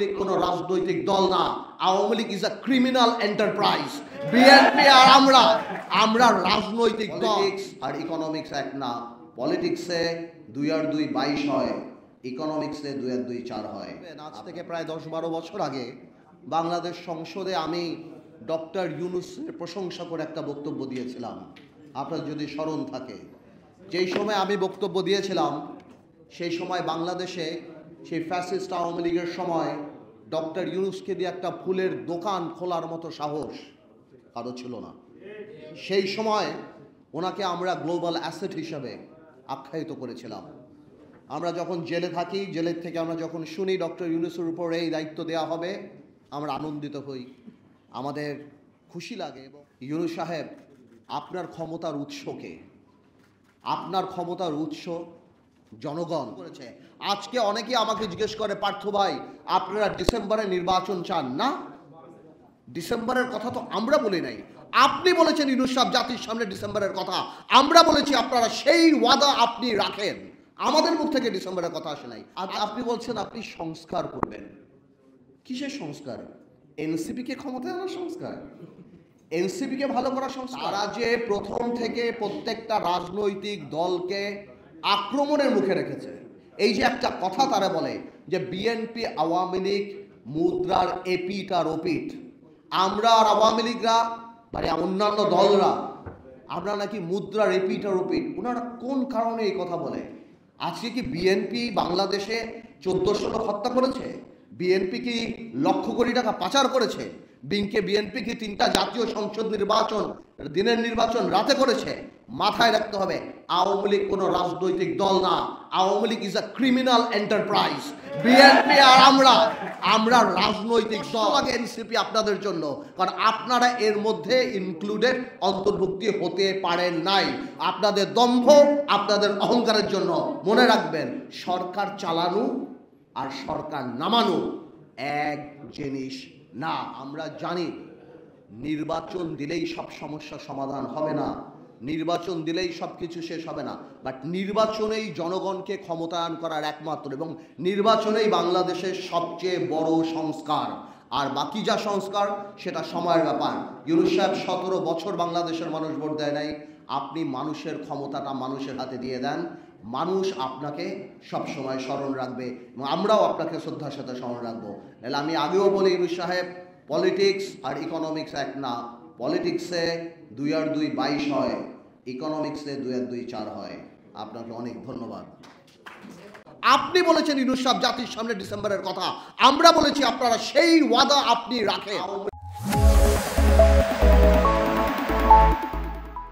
লীগ কোনো রাজনৈতিক দল না। Awami League is a criminal enterprise. BNP আর আমরা রাজনৈতিক দল। আর ইকোনমিক্স এক না। পলিটিক্সে 2 আর 2 22 হয়, ইকোনমিক্সে 2 আর 2 4 হয়। আজ থেকে প্রায় 10-12 বছর আগে বাংলাদেশ সংসদে আমি ডক্টর ইউনূসের প্রশংসা করে একটা বক্তব্য দিয়েছিলাম, আপনার যদি স্মরণ থাকে। যেই সময় আমি বক্তব্য দিয়েছিলাম সেই সময় বাংলাদেশে সেই ফ্যাসিস্ট আওয়ামী লীগের সময় ডক্টর ইউনূসকে দিয়ে একটা ফুলের দোকান খোলার মতো সাহস কারো ছিল না। সেই সময় ওনাকে আমরা গ্লোবাল অ্যাসেট হিসাবে আখ্যায়িত করেছিলাম। আমরা যখন জেলে থাকি, জেলের থেকে আমরা যখন শুনি ডক্টর ইউনূসের উপর এই দায়িত্ব দেওয়া হবে, আমরা আনন্দিত হই, আমাদের খুশি লাগে। এবং ইউনূস সাহেব, আপনার ক্ষমতার উৎসকে, আপনার ক্ষমতার উৎস জনগণ করেছে। আজকে অনেকে আমাকে জিজ্ঞেস করে, পার্থ ভাই আপনারা ডিসেম্বরে নির্বাচন চান না? ডিসেম্বরের কথা তো আমরা বলি নাই, আপনি বলেছেন ইউনূস সাহেব জাতির সামনে ডিসেম্বরের কথা। আমরা বলেছি আপনারা সেই ওয়াদা আপনি রাখেন, আমাদের মুখ থেকে ডিসেম্বরের কথা আসে নাই। আপনি বলছেন আপনি সংস্কার করবেন। কিসের সংস্কার? এনসিপিকে ক্ষমতায় আনার সংস্কার, এনসিপিকে ভালো করার সংস্কার। তারা যে প্রথম থেকে প্রত্যেকটা রাজনৈতিক দলকে আক্রমণের মুখে রেখেছে। এই যে একটা কথা তারা বলে যে বিএনপি আওয়ামী লীগ মুদ্রার এপিট আর ওপিট, আমরা আর আওয়ামী লীগরা মানে অন্যান্য দলরা আমরা নাকি মুদ্রার এপিট আর ওপিট। ওনারা কোন কারণে এই কথা বলে? আজকে কি বিএনপি বাংলাদেশে 1400 লোক হত্যা করেছে? বিএনপি কি লক্ষ কোটি টাকা পাচার করেছে? বিএনপি কি 3টা জাতীয় সংসদ নির্বাচন দিনের নির্বাচন রাতে করেছে? মাথায় রাখতে হবে, আওয়ামী লীগ কোনো রাজনৈতিক দল না। Awami League is a criminal enterprise. BNP আর আমরা রাজনৈতিক দল। আগে এনসিপি আপনাদের জন্য, কারণ আপনারা এর মধ্যে ইনক্লুডেড অন্তর্ভুক্তি হতে পারেন নাই। আপনাদের দম্ভ, আপনাদের অহংকারের জন্য। মনে রাখবেন, সরকার চালানো আর সরকার নামানো এক জিনিস না। আমরা জানি নির্বাচন দিলেই সব সমস্যা সমাধান হবে না, নির্বাচন দিলেই সব কিছু শেষ হবে না, বাট নির্বাচনেই জনগণকে ক্ষমতায়ন করার একমাত্র, এবং নির্বাচনেই বাংলাদেশের সবচেয়ে বড় সংস্কার। আর বাকি যা সংস্কার সেটা সময়ের ব্যাপার। ইউনূস সাহেব 17 বছর বাংলাদেশের মানুষ ভোট দেয় নাই। আপনি মানুষের ক্ষমতাটা মানুষের হাতে দিয়ে দেন, মানুষ আপনাকে সব সময় স্মরণ রাখবে এবং আমরাও আপনাকে শ্রদ্ধার সাথে স্মরণ রাখবো। তাহলে আমি আগেও বলি, ইউনূস সাহেব, পলিটিক্স আর ইকোনমিক্স এক না। পলিটিক্সে 2 আর 2 22 হয়, ইকোনমিক্সে 2 আর 2 4 হয়। আপনাকে অনেক ধন্যবাদ। আপনি বলেছেন ইউনূস সাহেব জাতির সামনে ডিসেম্বরের কথা, আমরা বলেছি আপনারা সেই ওয়াদা আপনি রাখেন।